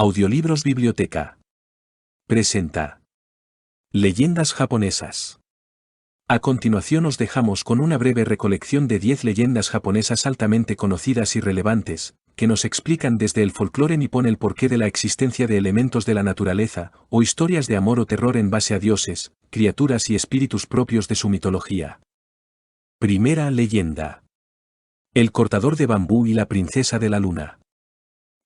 Audiolibros Biblioteca. Presenta Leyendas japonesas. A continuación os dejamos con una breve recolección de 10 leyendas japonesas altamente conocidas y relevantes, que nos explican desde el folclore nipón el porqué de la existencia de elementos de la naturaleza, o historias de amor o terror en base a dioses, criaturas y espíritus propios de su mitología. Primera leyenda. El cortador de bambú y la princesa de la luna.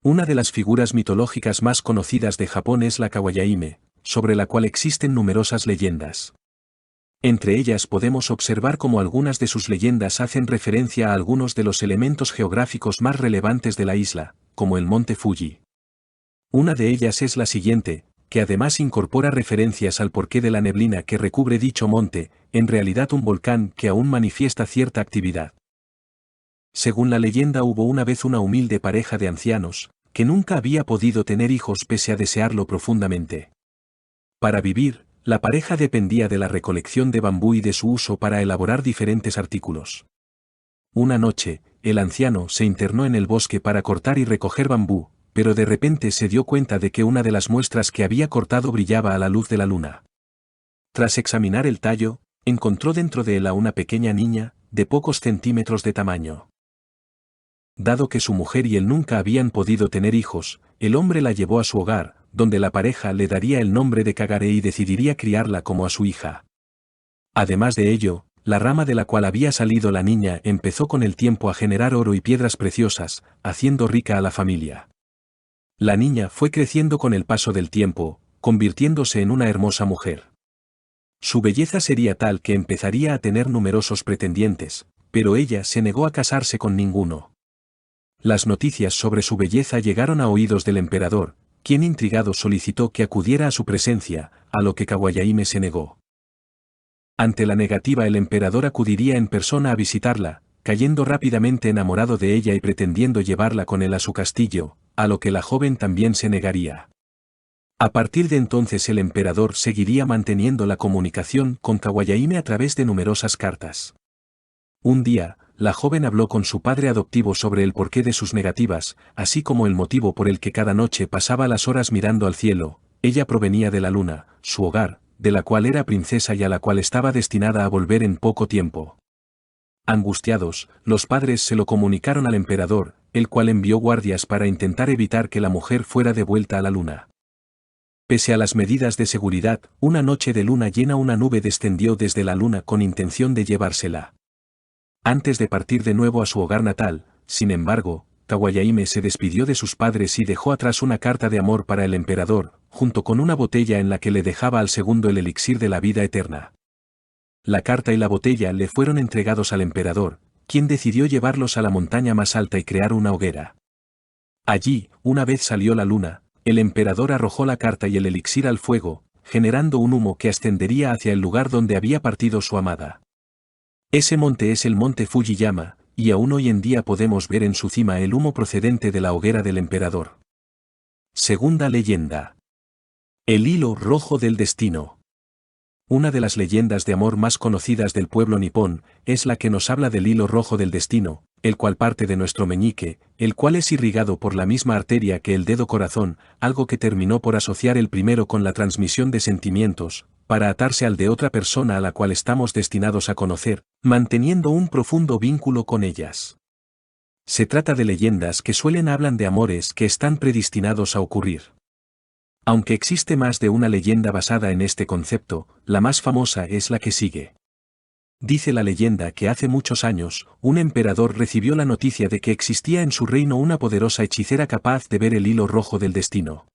Una de las figuras mitológicas más conocidas de Japón es la Kawayaime, sobre la cual existen numerosas leyendas. Entre ellas podemos observar cómo algunas de sus leyendas hacen referencia a algunos de los elementos geográficos más relevantes de la isla, como el monte Fuji. Una de ellas es la siguiente, que además incorpora referencias al porqué de la neblina que recubre dicho monte, en realidad un volcán que aún manifiesta cierta actividad. Según la leyenda hubo una vez una humilde pareja de ancianos, que nunca había podido tener hijos pese a desearlo profundamente. Para vivir, la pareja dependía de la recolección de bambú y de su uso para elaborar diferentes artículos. Una noche, el anciano se internó en el bosque para cortar y recoger bambú, pero de repente se dio cuenta de que una de las muestras que había cortado brillaba a la luz de la luna. Tras examinar el tallo, encontró dentro de él a una pequeña niña, de pocos centímetros de tamaño. Dado que su mujer y él nunca habían podido tener hijos, el hombre la llevó a su hogar, donde la pareja le daría el nombre de Kagare y decidiría criarla como a su hija. Además de ello, la rama de la cual había salido la niña empezó con el tiempo a generar oro y piedras preciosas, haciendo rica a la familia. La niña fue creciendo con el paso del tiempo, convirtiéndose en una hermosa mujer. Su belleza sería tal que empezaría a tener numerosos pretendientes, pero ella se negó a casarse con ninguno. Las noticias sobre su belleza llegaron a oídos del emperador, quien intrigado solicitó que acudiera a su presencia, a lo que Kawayaime se negó. Ante la negativa el emperador acudiría en persona a visitarla, cayendo rápidamente enamorado de ella y pretendiendo llevarla con él a su castillo, a lo que la joven también se negaría. A partir de entonces el emperador seguiría manteniendo la comunicación con Kawayaime a través de numerosas cartas. Un día, la joven habló con su padre adoptivo sobre el porqué de sus negativas, así como el motivo por el que cada noche pasaba las horas mirando al cielo. Ella provenía de la luna, su hogar, de la cual era princesa y a la cual estaba destinada a volver en poco tiempo. Angustiados, los padres se lo comunicaron al emperador, el cual envió guardias para intentar evitar que la mujer fuera de vuelta a la luna. Pese a las medidas de seguridad, una noche de luna llena una nube descendió desde la luna con intención de llevársela. Antes de partir de nuevo a su hogar natal, sin embargo, Kawayaime se despidió de sus padres y dejó atrás una carta de amor para el emperador, junto con una botella en la que le dejaba al segundo el elixir de la vida eterna. La carta y la botella le fueron entregados al emperador, quien decidió llevarlos a la montaña más alta y crear una hoguera. Allí, una vez salió la luna, el emperador arrojó la carta y el elixir al fuego, generando un humo que ascendería hacia el lugar donde había partido su amada. Ese monte es el monte Fujiyama, y aún hoy en día podemos ver en su cima el humo procedente de la hoguera del emperador. Segunda leyenda. El hilo rojo del destino. Una de las leyendas de amor más conocidas del pueblo nipón, es la que nos habla del hilo rojo del destino, el cual parte de nuestro meñique, el cual es irrigado por la misma arteria que el dedo corazón, algo que terminó por asociar el primero con la transmisión de sentimientos, para atarse al de otra persona a la cual estamos destinados a conocer, manteniendo un profundo vínculo con ellas. Se trata de leyendas que suelen hablar de amores que están predestinados a ocurrir. Aunque existe más de una leyenda basada en este concepto, la más famosa es la que sigue. Dice la leyenda que hace muchos años, un emperador recibió la noticia de que existía en su reino una poderosa hechicera capaz de ver el hilo rojo del destino.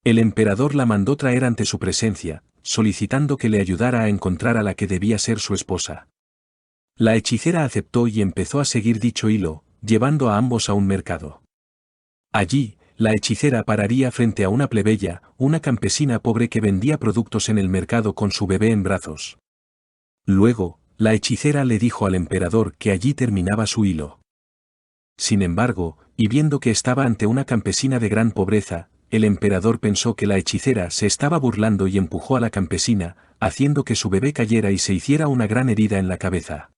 El emperador la mandó traer ante su presencia, solicitando que le ayudara a encontrar a la que debía ser su esposa. La hechicera aceptó y empezó a seguir dicho hilo, llevando a ambos a un mercado. Allí, la hechicera pararía frente a una plebeya, una campesina pobre que vendía productos en el mercado con su bebé en brazos. Luego, la hechicera le dijo al emperador que allí terminaba su hilo. Sin embargo, y viendo que estaba ante una campesina de gran pobreza, el emperador pensó que la hechicera se estaba burlando y empujó a la campesina, haciendo que su bebé cayera y se hiciera una gran herida en la cabeza.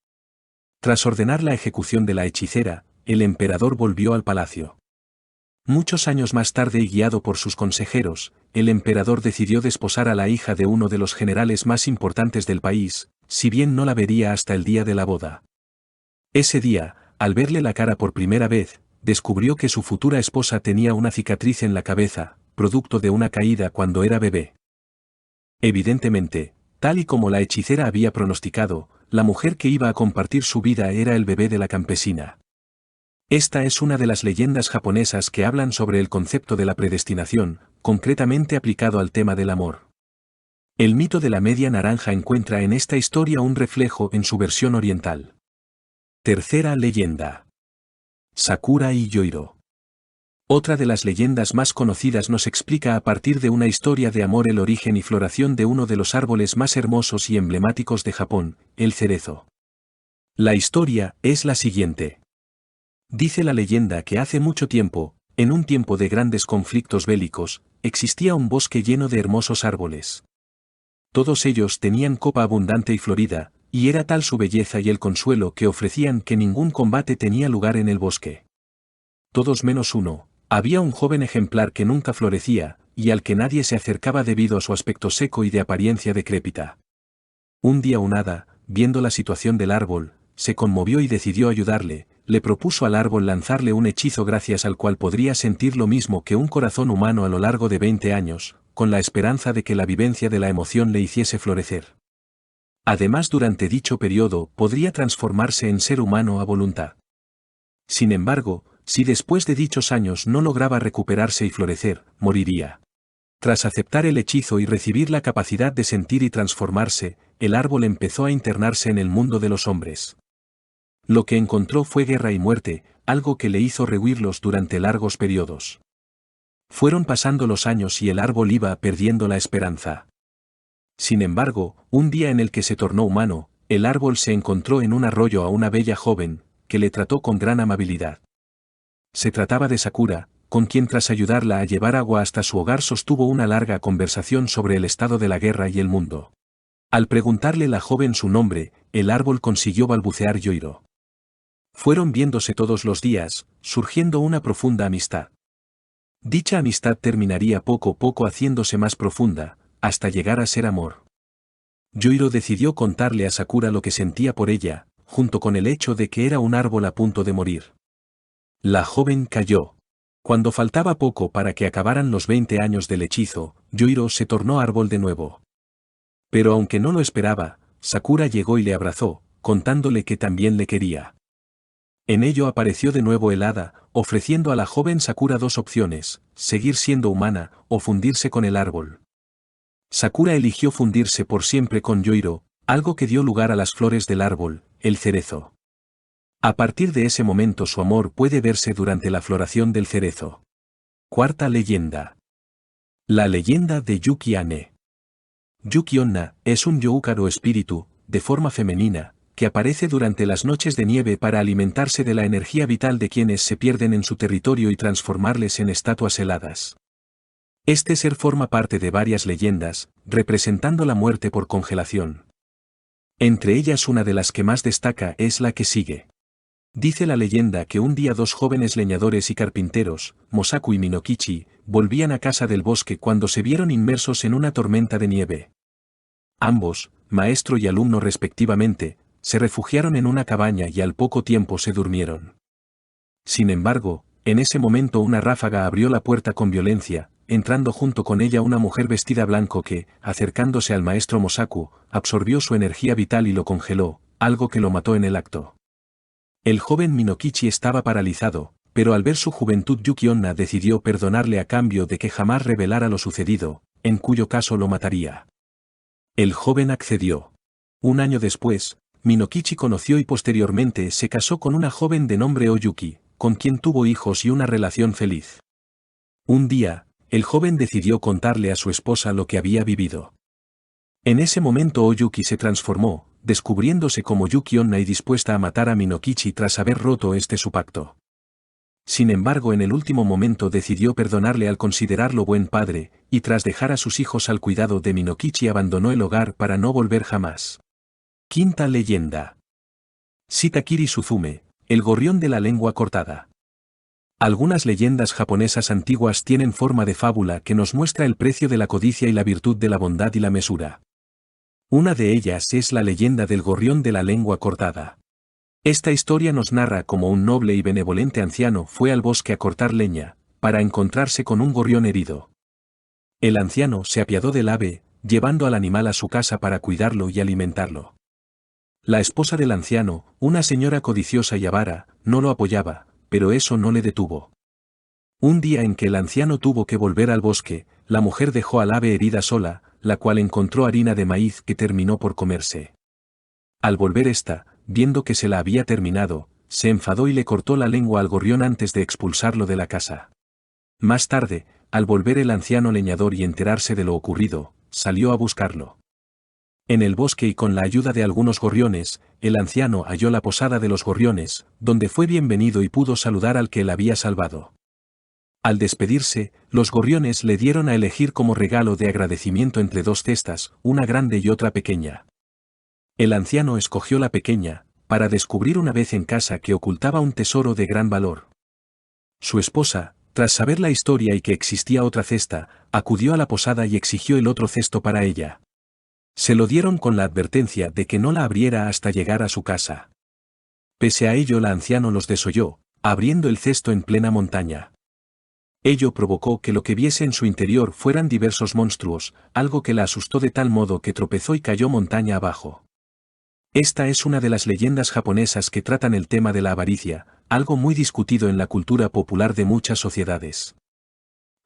Tras ordenar la ejecución de la hechicera, el emperador volvió al palacio. Muchos años más tarde y guiado por sus consejeros, el emperador decidió desposar a la hija de uno de los generales más importantes del país, si bien no la vería hasta el día de la boda. Ese día, al verle la cara por primera vez, descubrió que su futura esposa tenía una cicatriz en la cabeza, producto de una caída cuando era bebé. Evidentemente, tal y como la hechicera había pronosticado, la mujer que iba a compartir su vida era el bebé de la campesina. Esta es una de las leyendas japonesas que hablan sobre el concepto de la predestinación, concretamente aplicado al tema del amor. El mito de la media naranja encuentra en esta historia un reflejo en su versión oriental. Tercera leyenda. Sakura y Yoiro. Otra de las leyendas más conocidas nos explica a partir de una historia de amor el origen y floración de uno de los árboles más hermosos y emblemáticos de Japón, el cerezo. La historia es la siguiente. Dice la leyenda que hace mucho tiempo, en un tiempo de grandes conflictos bélicos, existía un bosque lleno de hermosos árboles. Todos ellos tenían copa abundante y florida, y era tal su belleza y el consuelo que ofrecían que ningún combate tenía lugar en el bosque. Todos menos uno, había un joven ejemplar que nunca florecía, y al que nadie se acercaba debido a su aspecto seco y de apariencia decrépita. Un día un hada, viendo la situación del árbol, se conmovió y decidió ayudarle. Le propuso al árbol lanzarle un hechizo gracias al cual podría sentir lo mismo que un corazón humano a lo largo de 20 años, con la esperanza de que la vivencia de la emoción le hiciese florecer. Además, durante dicho periodo podría transformarse en ser humano a voluntad. Sin embargo, si después de dichos años no lograba recuperarse y florecer, moriría. Tras aceptar el hechizo y recibir la capacidad de sentir y transformarse, el árbol empezó a internarse en el mundo de los hombres. Lo que encontró fue guerra y muerte, algo que le hizo rehuirlos durante largos periodos. Fueron pasando los años y el árbol iba perdiendo la esperanza. Sin embargo, un día en el que se tornó humano, el árbol se encontró en un arroyo a una bella joven, que le trató con gran amabilidad. Se trataba de Sakura, con quien tras ayudarla a llevar agua hasta su hogar sostuvo una larga conversación sobre el estado de la guerra y el mundo. Al preguntarle la joven su nombre, el árbol consiguió balbucear Yoiro. Fueron viéndose todos los días, surgiendo una profunda amistad. Dicha amistad terminaría poco a poco haciéndose más profunda, hasta llegar a ser amor. Yoiro decidió contarle a Sakura lo que sentía por ella, junto con el hecho de que era un árbol a punto de morir. La joven calló. Cuando faltaba poco para que acabaran los 20 años del hechizo, Yoiro se tornó árbol de nuevo. Pero aunque no lo esperaba, Sakura llegó y le abrazó, contándole que también le quería. En ello apareció de nuevo el hada, ofreciendo a la joven Sakura dos opciones, seguir siendo humana, o fundirse con el árbol. Sakura eligió fundirse por siempre con Yoiro, algo que dio lugar a las flores del árbol, el cerezo. A partir de ese momento su amor puede verse durante la floración del cerezo. Cuarta leyenda. La leyenda de Yuki-Ane. Yuki-Onna es un youkar o espíritu, de forma femenina, que aparece durante las noches de nieve para alimentarse de la energía vital de quienes se pierden en su territorio y transformarles en estatuas heladas. Este ser forma parte de varias leyendas, representando la muerte por congelación. Entre ellas una de las que más destaca es la que sigue. Dice la leyenda que un día dos jóvenes leñadores y carpinteros, Mosaku y Minokichi, volvían a casa del bosque cuando se vieron inmersos en una tormenta de nieve. Ambos, maestro y alumno respectivamente, se refugiaron en una cabaña y al poco tiempo se durmieron. Sin embargo, en ese momento una ráfaga abrió la puerta con violencia, entrando junto con ella una mujer vestida blanco que, acercándose al maestro Mosaku, absorbió su energía vital y lo congeló, algo que lo mató en el acto. El joven Minokichi estaba paralizado, pero al ver su juventud Yuki-Onna decidió perdonarle a cambio de que jamás revelara lo sucedido, en cuyo caso lo mataría. El joven accedió. Un año después, Minokichi conoció y posteriormente se casó con una joven de nombre Oyuki, con quien tuvo hijos y una relación feliz. Un día, el joven decidió contarle a su esposa lo que había vivido. En ese momento Oyuki se transformó, descubriéndose como Yuki-Onna y dispuesta a matar a Minokichi tras haber roto su pacto. Sin embargo, en el último momento decidió perdonarle al considerarlo buen padre, y tras dejar a sus hijos al cuidado de Minokichi abandonó el hogar para no volver jamás. Quinta leyenda. Shitakiri Suzume, el gorrión de la lengua cortada. Algunas leyendas japonesas antiguas tienen forma de fábula que nos muestra el precio de la codicia y la virtud de la bondad y la mesura. Una de ellas es la leyenda del gorrión de la lengua cortada. Esta historia nos narra cómo un noble y benevolente anciano fue al bosque a cortar leña, para encontrarse con un gorrión herido. El anciano se apiadó del ave, llevando al animal a su casa para cuidarlo y alimentarlo. La esposa del anciano, una señora codiciosa y avara, no lo apoyaba, pero eso no le detuvo. Un día en que el anciano tuvo que volver al bosque, la mujer dejó al ave herida sola, la cual encontró harina de maíz que terminó por comerse. Al volver viendo que se la había terminado, se enfadó y le cortó la lengua al gorrión antes de expulsarlo de la casa. Más tarde, al volver el anciano leñador y enterarse de lo ocurrido, salió a buscarlo. En el bosque y con la ayuda de algunos gorriones, el anciano halló la posada de los gorriones, donde fue bienvenido y pudo saludar al que él había salvado. Al despedirse, los gorriones le dieron a elegir como regalo de agradecimiento entre dos cestas, una grande y otra pequeña. El anciano escogió la pequeña, para descubrir una vez en casa que ocultaba un tesoro de gran valor. Su esposa, tras saber la historia y que existía otra cesta, acudió a la posada y exigió el otro cesto para ella. Se lo dieron con la advertencia de que no la abriera hasta llegar a su casa. Pese a ello la anciana los desolló, abriendo el cesto en plena montaña. Ello provocó que lo que viese en su interior fueran diversos monstruos, algo que la asustó de tal modo que tropezó y cayó montaña abajo. Esta es una de las leyendas japonesas que tratan el tema de la avaricia, algo muy discutido en la cultura popular de muchas sociedades.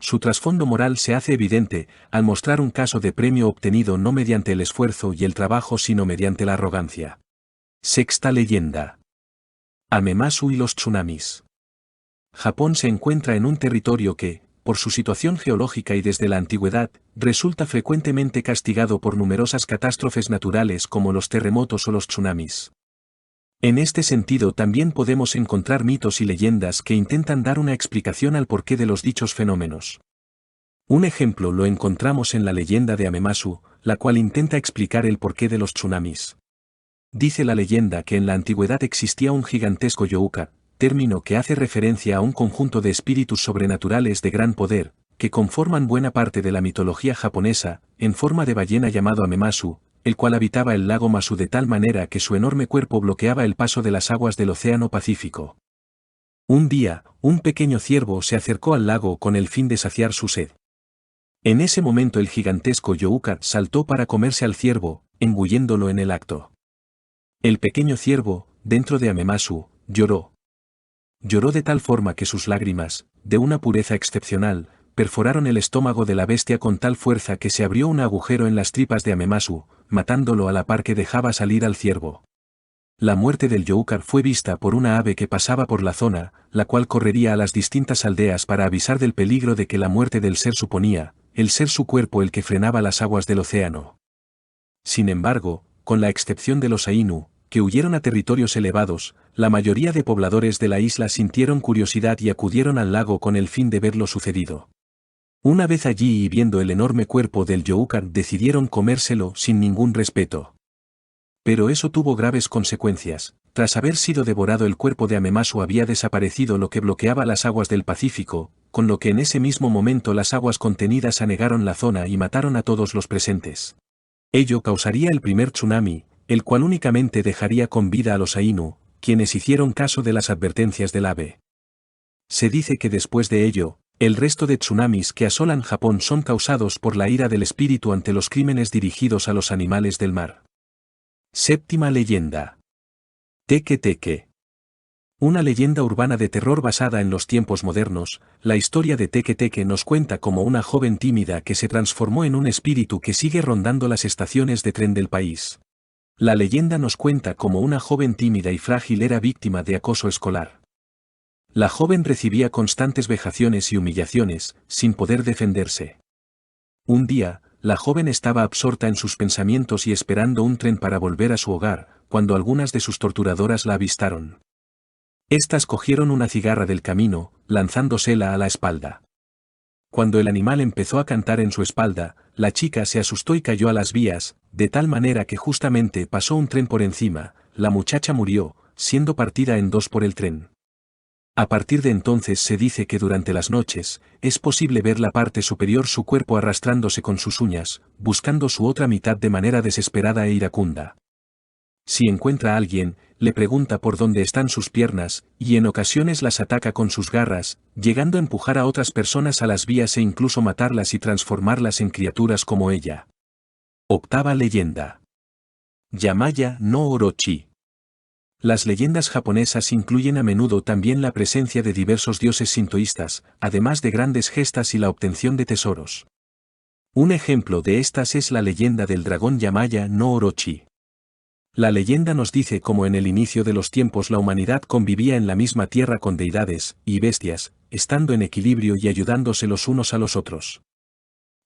Su trasfondo moral se hace evidente al mostrar un caso de premio obtenido no mediante el esfuerzo y el trabajo sino mediante la arrogancia. Sexta leyenda. Amemasu y los tsunamis. Japón se encuentra en un territorio que, por su situación geológica y desde la antigüedad, resulta frecuentemente castigado por numerosas catástrofes naturales como los terremotos o los tsunamis. En este sentido también podemos encontrar mitos y leyendas que intentan dar una explicación al porqué de los dichos fenómenos. Un ejemplo lo encontramos en la leyenda de Amemasu, la cual intenta explicar el porqué de los tsunamis. Dice la leyenda que en la antigüedad existía un gigantesco youka, término que hace referencia a un conjunto de espíritus sobrenaturales de gran poder, que conforman buena parte de la mitología japonesa, en forma de ballena llamado Amemasu, el cual habitaba el lago Masu de tal manera que su enorme cuerpo bloqueaba el paso de las aguas del Océano Pacífico. Un día, un pequeño ciervo se acercó al lago con el fin de saciar su sed. En ese momento el gigantesco youka saltó para comerse al ciervo, engulléndolo en el acto. El pequeño ciervo, dentro de Amemasu, lloró. Lloró de tal forma que sus lágrimas, de una pureza excepcional, perforaron el estómago de la bestia con tal fuerza que se abrió un agujero en las tripas de Amemasu, matándolo a la par que dejaba salir al ciervo. La muerte del youka fue vista por una ave que pasaba por la zona, la cual correría a las distintas aldeas para avisar del peligro de que la muerte del ser suponía, el ser su cuerpo el que frenaba las aguas del océano. Sin embargo, con la excepción de los Ainu, que huyeron a territorios elevados, la mayoría de pobladores de la isla sintieron curiosidad y acudieron al lago con el fin de ver lo sucedido. Una vez allí y viendo el enorme cuerpo del youka decidieron comérselo sin ningún respeto. Pero eso tuvo graves consecuencias. Tras haber sido devorado el cuerpo de Amemasu había desaparecido lo que bloqueaba las aguas del Pacífico, con lo que en ese mismo momento las aguas contenidas anegaron la zona y mataron a todos los presentes. Ello causaría el primer tsunami, el cual únicamente dejaría con vida a los Ainu, quienes hicieron caso de las advertencias del ave. Se dice que después de ello, el resto de tsunamis que asolan Japón son causados por la ira del espíritu ante los crímenes dirigidos a los animales del mar. Séptima leyenda. Teke Teke. Una leyenda urbana de terror basada en los tiempos modernos, la historia de Teke Teke nos cuenta como una joven tímida que se transformó en un espíritu que sigue rondando las estaciones de tren del país. La leyenda nos cuenta como una joven tímida y frágil era víctima de acoso escolar. La joven recibía constantes vejaciones y humillaciones, sin poder defenderse. Un día, la joven estaba absorta en sus pensamientos y esperando un tren para volver a su hogar, cuando algunas de sus torturadoras la avistaron. Estas cogieron una cigarra del camino, lanzándosela a la espalda. Cuando el animal empezó a cantar en su espalda, la chica se asustó y cayó a las vías, de tal manera que justamente pasó un tren por encima, la muchacha murió, siendo partida en dos por el tren. A partir de entonces se dice que durante las noches, es posible ver la parte superior su cuerpo arrastrándose con sus uñas, buscando su otra mitad de manera desesperada e iracunda. Si encuentra a alguien, le pregunta por dónde están sus piernas, y en ocasiones las ataca con sus garras, llegando a empujar a otras personas a las vías e incluso matarlas y transformarlas en criaturas como ella. Octava leyenda. Yamaya no Orochi. Las leyendas japonesas incluyen a menudo también la presencia de diversos dioses sintoístas, además de grandes gestas y la obtención de tesoros. Un ejemplo de estas es la leyenda del dragón Yamaya no Orochi. La leyenda nos dice cómo en el inicio de los tiempos la humanidad convivía en la misma tierra con deidades y bestias, estando en equilibrio y ayudándose los unos a los otros.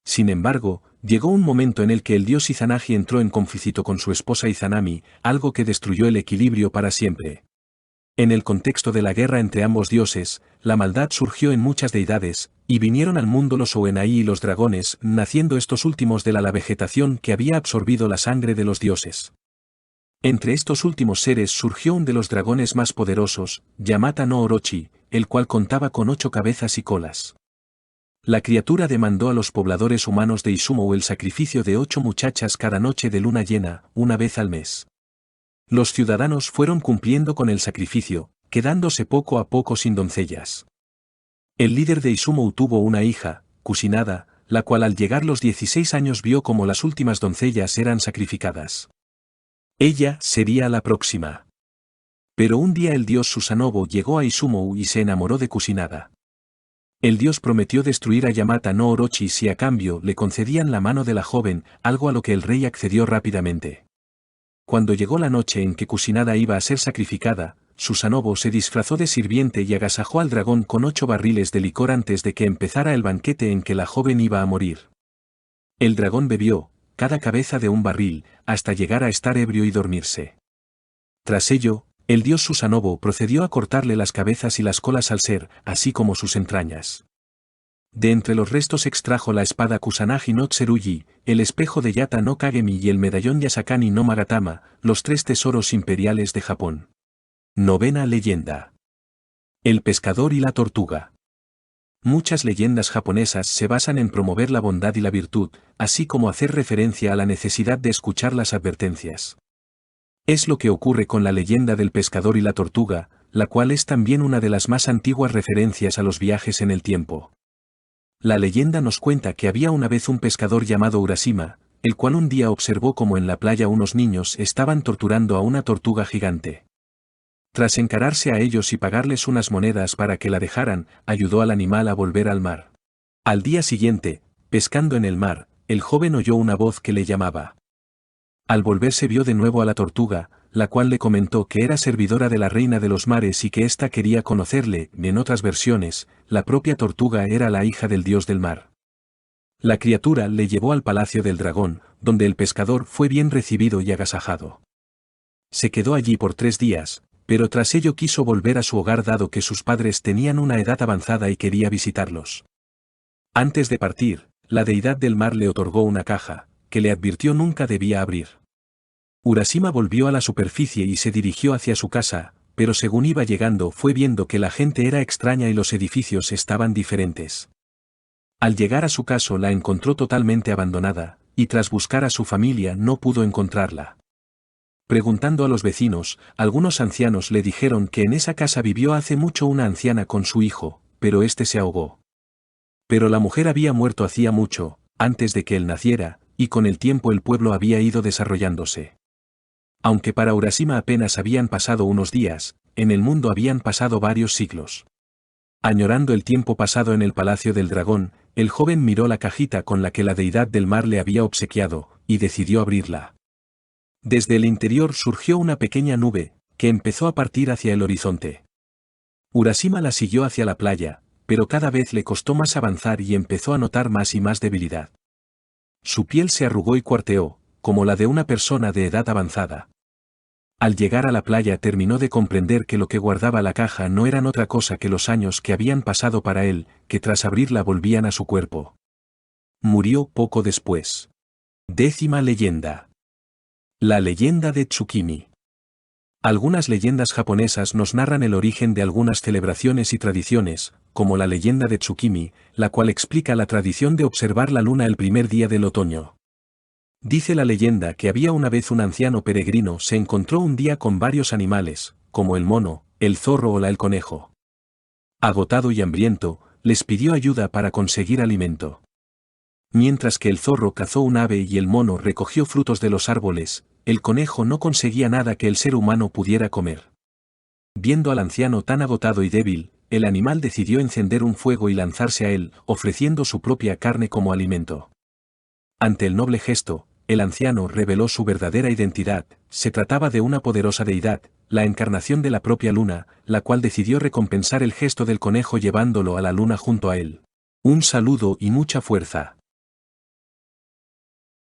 Sin embargo, llegó un momento en el que el dios Izanagi entró en conflicto con su esposa Izanami, algo que destruyó el equilibrio para siempre. En el contexto de la guerra entre ambos dioses, la maldad surgió en muchas deidades, y vinieron al mundo los Oenai y los dragones, naciendo estos últimos de la vegetación que había absorbido la sangre de los dioses. Entre estos últimos seres surgió un de los dragones más poderosos, Yamata no Orochi, el cual contaba con 8 cabezas y colas. La criatura demandó a los pobladores humanos de Izumo el sacrificio de 8 muchachas cada noche de luna llena, una vez al mes. Los ciudadanos fueron cumpliendo con el sacrificio, quedándose poco a poco sin doncellas. El líder de Izumo tuvo una hija, Kusinada, la cual al llegar los 16 años vio como las últimas doncellas eran sacrificadas. Ella sería la próxima. Pero un día el dios Susanoo llegó a Izumo y se enamoró de Kusinada. El dios prometió destruir a Yamata no Orochi si a cambio le concedían la mano de la joven, algo a lo que el rey accedió rápidamente. Cuando llegó la noche en que Kusinada iba a ser sacrificada, Susanoo se disfrazó de sirviente y agasajó al dragón con 8 barriles de licor antes de que empezara el banquete en que la joven iba a morir. El dragón bebió, cada cabeza de un barril, hasta llegar a estar ebrio y dormirse. Tras ello, el dios Susanoo procedió a cortarle las cabezas y las colas al ser, así como sus entrañas. De entre los restos extrajo la espada Kusanagi no Tsurugi, el espejo de Yata no Kagemi y el medallón Yasakani no Magatama, los 3 tesoros imperiales de Japón. Novena leyenda. El pescador y la tortuga. Muchas leyendas japonesas se basan en promover la bondad y la virtud, así como hacer referencia a la necesidad de escuchar las advertencias. Es lo que ocurre con la leyenda del pescador y la tortuga, la cual es también una de las más antiguas referencias a los viajes en el tiempo. La leyenda nos cuenta que había una vez un pescador llamado Urashima, el cual un día observó cómo en la playa unos niños estaban torturando a una tortuga gigante. Tras encararse a ellos y pagarles unas monedas para que la dejaran, ayudó al animal a volver al mar. Al día siguiente, pescando en el mar, el joven oyó una voz que le llamaba. Al volverse vio de nuevo a la tortuga, la cual le comentó que era servidora de la reina de los mares y que ésta quería conocerle. En otras versiones, la propia tortuga era la hija del dios del mar. La criatura le llevó al palacio del dragón, donde el pescador fue bien recibido y agasajado. Se quedó allí por 3 días, pero tras ello quiso volver a su hogar dado que sus padres tenían una edad avanzada y quería visitarlos. Antes de partir, la deidad del mar le otorgó una caja, que le advirtió nunca debía abrir. Urashima volvió a la superficie y se dirigió hacia su casa, pero según iba llegando fue viendo que la gente era extraña y los edificios estaban diferentes. Al llegar a su casa la encontró totalmente abandonada, y tras buscar a su familia no pudo encontrarla. Preguntando a los vecinos, algunos ancianos le dijeron que en esa casa vivió hace mucho una anciana con su hijo, pero este se ahogó. Pero la mujer había muerto hacía mucho, antes de que él naciera, y con el tiempo el pueblo había ido desarrollándose. Aunque para Urashima apenas habían pasado unos días, en el mundo habían pasado varios siglos. Añorando el tiempo pasado en el palacio del dragón, el joven miró la cajita con la que la deidad del mar le había obsequiado, y decidió abrirla. Desde el interior surgió una pequeña nube, que empezó a partir hacia el horizonte. Urashima la siguió hacia la playa, pero cada vez le costó más avanzar y empezó a notar más y más debilidad. Su piel se arrugó y cuarteó, como la de una persona de edad avanzada. Al llegar a la playa terminó de comprender que lo que guardaba la caja no eran otra cosa que los años que habían pasado para él, que tras abrirla volvían a su cuerpo. Murió poco después. 10ª leyenda. La leyenda de Tsukimi. Algunas leyendas japonesas nos narran el origen de algunas celebraciones y tradiciones, como la leyenda de Tsukimi, la cual explica la tradición de observar la luna el primer día del otoño. Dice la leyenda que había una vez un anciano peregrino se encontró un día con varios animales, como el mono, el zorro o el conejo. Agotado y hambriento, les pidió ayuda para conseguir alimento. Mientras que el zorro cazó un ave y el mono recogió frutos de los árboles, el conejo no conseguía nada que el ser humano pudiera comer. Viendo al anciano tan agotado y débil, el animal decidió encender un fuego y lanzarse a él, ofreciendo su propia carne como alimento. Ante el noble gesto, el anciano reveló su verdadera identidad, se trataba de una poderosa deidad, la encarnación de la propia luna, la cual decidió recompensar el gesto del conejo llevándolo a la luna junto a él. Un saludo y mucha fuerza.